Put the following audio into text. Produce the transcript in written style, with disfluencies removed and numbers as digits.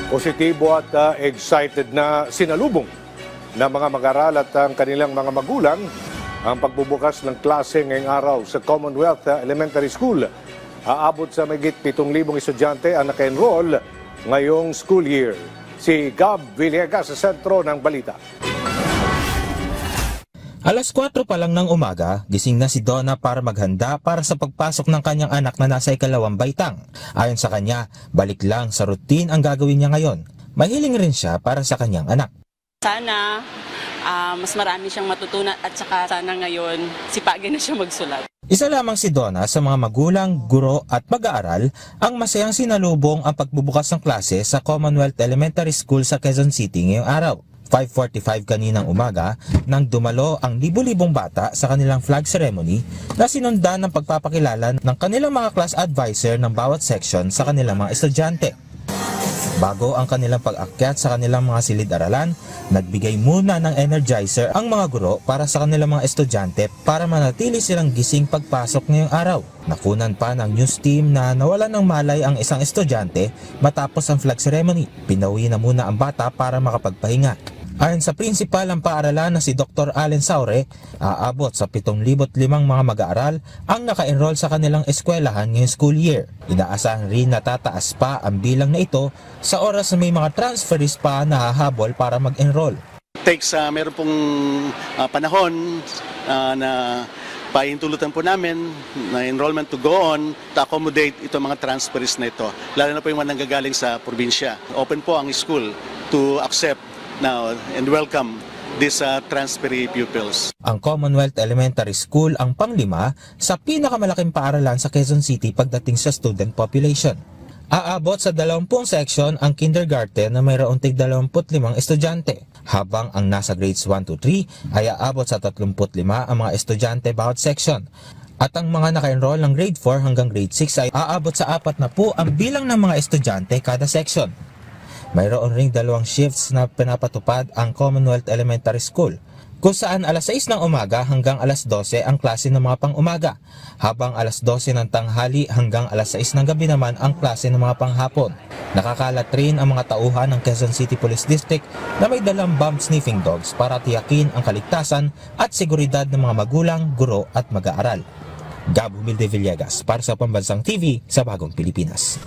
Positibo at excited na sinalubong ng mga mag-aaral at ang kanilang mga magulang ang pagbubukas ng klase ngayong araw sa Commonwealth Elementary School. Aabot sa mahigit 7,000 estudyante ang naka-enroll ngayong school year. Si Gab Villegas sa sentro ng balita. Alas 4 pa lang ng umaga, gising na si Donna para maghanda para sa pagpasok ng kanyang anak na nasa ikalawang baitang. Ayon sa kanya, balik lang sa routine ang gagawin niya ngayon. Mahiling rin siya para sa kanyang anak. Sana mas marami siyang matutunan at saka sana ngayon sipagin na siya magsulat. Isa lamang si Donna sa mga magulang, guro at mag-aaral ang masayang sinalubong ang pagbubukas ng klase sa Commonwealth Elementary School sa Quezon City ngayong araw. 5:45 kaninang umaga nang dumalo ang libu-libong bata sa kanilang flag ceremony na sinundan ng pagpapakilala ng kanilang mga class advisor ng bawat section sa kanilang mga estudyante. Bago ang kanilang pag-akyat sa kanilang mga silid-aralan, nagbigay muna ng energizer ang mga guro para sa kanilang mga estudyante para manatili silang gising pagpasok ngayong araw. Nakunan pa ng news team na nawalan ng malay ang isang estudyante matapos ang flag ceremony. Pinauwi na muna ang bata para makapagpahinga. Ayon sa principal ng paaralan na si Dr. Allen Saure, aabot sa 7,500 mga mag-aaral ang naka-enroll sa kanilang eskwelahan ngayong school year. Inaasahan rin na tataas pa ang bilang na ito sa oras na may mga transferees pa na hahabol para mag-enroll. Meron pong panahon na pahintulutan po namin na enrollment to go on to accommodate itong mga transferees na ito, lalo na po yung mga nanggagaling sa probinsya. Open po ang school to accept now and welcome these transferee pupils. Ang Commonwealth Elementary School ang panglima sa pinakamalaking paaralan sa Quezon City pagdating sa student population. Aabot sa 20 section ang kindergarten na mayroong tig 25 estudyante, habang ang nasa grades 1 to 3 ay aabot sa 35 ang mga estudyante bawat section. At ang mga naka-enroll ng grade 4 hanggang grade 6 ay aabot sa 40 ang bilang ng mga estudyante kada section. Mayroon ring 2 shifts na pinapatupad ang Commonwealth Elementary School, kung saan alas 6 ng umaga hanggang alas 12 ang klase ng mga pang-umaga, habang alas 12 ng tanghali hanggang alas 6 ng gabi naman ang klase ng mga panghapon. Nakakalat rin ang mga tauhan ng Quezon City Police District na may dalang bomb sniffing dogs para tiyakin ang kaligtasan at seguridad ng mga magulang, guro at mag-aaral. Gab Villegas para sa Pambansang TV sa Bagong Pilipinas.